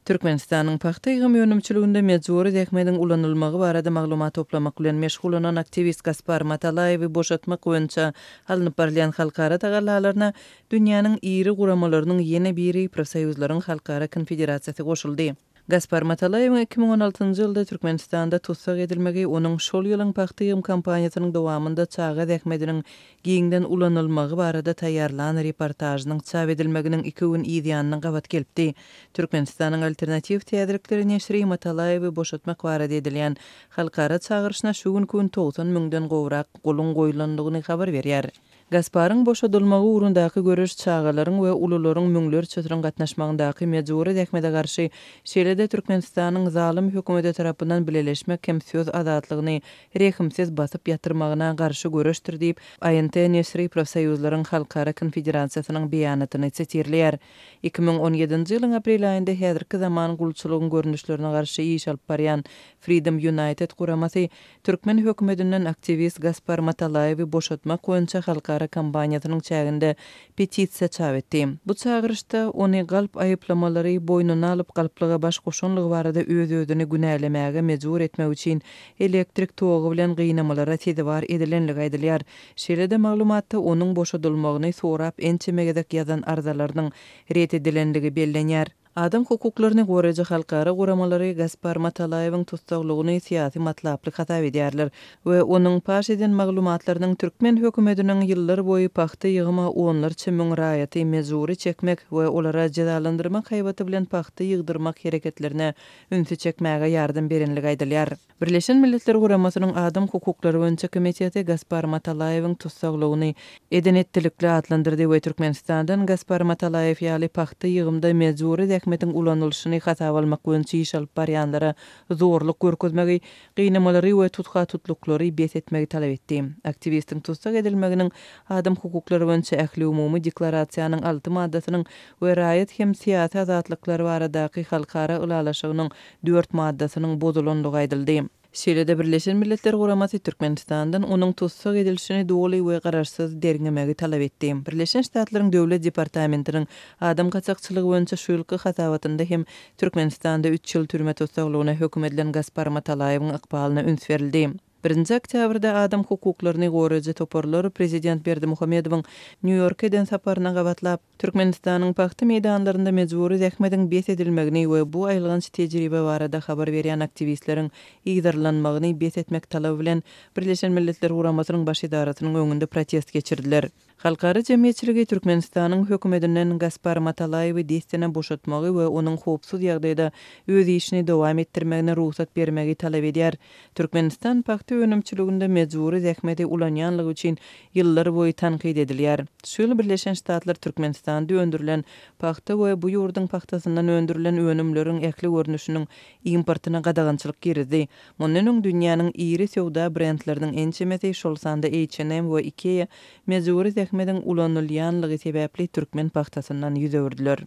Türkmenistanyň paxta ýygymy önümçiliginde mejburi däkmediň ulanylmagy barada maglumat toplamak bilen meşgul olan aktivist Gaspar Matalayewy boşatmak boýunça alınıp barýan halkara tagallalaryna dünýäniň iri guramalarynyň ýene biri Profsoýuzlaryň Halkara Konfederasiýasy goşuldy. Gaspar Matalayew 2016-njy ýylda Türkmenistanda tutsak edilmegi onuň şol ýylyň paxta ýygym kampaniýasynyň dowamında çaga däkmediniň giňden ulanylmagy barada taýýarlanan reportajynyň çap edilmeginiň 2 gün ýa-da gabat gelipdi. Türkmenistanyň alternativ teadrikleri neşri Matalayewy boşatmak barada edilýän halkara çağırışyna şu gün 90 000-den gowrak goluň goýulandygyny habar berýär. Gasparyň boşadylmagy ugrundaky görüş çağalaryň we ulularyň müňler çötüren gatnaşmagyndaky mejburi däkmede garşy şeýlede Türkmenistanyň zalim hökümeti tarapyndan bileleşmek hem söz azatlygyny rehimsiz basyp ýatyrmagyna garşy görüşdir diýip ANT Nesri Profsoýuzlaryň Halkara Konfederasiýasynyň beýanatyny çetirler. 2017-nji ýylyň aprel aýynda häzirki zaman gulçylygyň görnüşlerine garşy iş alyp barýan Freedom United guramasy Türkmen hökümetinden aktivist Gaspar Matalayewy boşatmak boýunça halkara kampaniýasynyň çäginde petisiýa çap etdi. Bu çağırışda ony galp aýyplamalary boýnuna alyp galplyga baş goşanlygy barada öz-özüni günälemäge mejbur etmek üçin elektrik togy bilen gynamalara tedbir edilenligi aýdylýar. Şeýlede maglumatda onuň boşadylmagyny sorap ençemegedek ýazan arzalarynyň ret edilenligi bellenýär. Adam hukuklaryny goraýjy halkara guramalary Gaspar Matalayewyň tutsaklygyny syýasy matlaply hatap edýärler we onuň paş eden maglumatlarynyň Türkmen hökümetiniň ýyllar boýy paxta ýygyma onlarça müň raýaty mejburi çekmek we olara jazalandyrmak haýbaty bilen paxta ýygdyrmak hereketlerine ünsü çekmäge ýardym berenligi aýdylýar. Birleşen Milletler Guramasynyň Adam hukuklary boýunça komiteti Gaspar Matalayewyň tutsaklygyny edenetdilikle adlandyrdy we Türkmenistandan Gaspar Matalayew ýaly paxta ýygymda mejburi däkmediň ulanylşyny hatap almak boýunça iş alyp barýanlara zorluk görkezmegi, gynamaları we tutuklary bet etmegi talap etdi. Aktivistiň tutsak edilmeginiň adam hukuklary boýunça ähli umumy deklarasiýanyň 6 maddasynyň we raýat hem syýasy azatlykları baradaky halkara ulalaşygynyň 4 maddasynyň bozulandygy aýdyldy. Şeýlede Birleşen Milletler Guramasy Türkmenistandan onuň tutsak edilişini doly we gararsyz derňemegi talap etdi. Birleşen Ştatlaryň Döwlet Departamentiniň adam gaçakçylygy boýunça şu ýylky hatabатynda hem Türkmenistanda 3 ýyl türme tutsaklygyna höküm edilen Gaspar Matalayewyň ykbalyna üns berildi. 1-nji oktýabrda adam hukuklaryny goraýjy toparlar prezident Berdimuhamedowyň New York eden saparyna gabatlap Türkmenistanyň paxta meýdanlarynda mejburi däkmediň bet edilmegini we bu aýlygynç tejribe barada habar berýän aktivistleriň ýygdyrlanmagyny bet etmek talaby bilen Birleşen Milletler Guramasynyň baş idarasynyň öňünde protest geçirdiler. Halkara jemgyýetçiligi Türkmenistanyň hökümetinden Gaspar Matalayewy destine boşatmagy we onuň howpsuz ýagdaýda öz işini dowam etdirmegine ruhsat bermegi talap edýär. Türkmenistan paxta önümçiliginde mejburi däkmedi ulanýanlygy üçin ýyllar boýy tanqid edilýär. Şol Birleşen Ştatlar Türkmenistanda öndürilen paxta we bu ýurdun paxtasyndan öndürilen önümleriň ähli görnüşiniň importyna gadagançylyk girdi. Mundan dünýäniň iri sowda brendleriniň ençemesi şol sanda H&M we IKEA mejburi däkmediň ulanylýanlygy sebäpli türkmen paxtasyndan ýüz öwürdiler.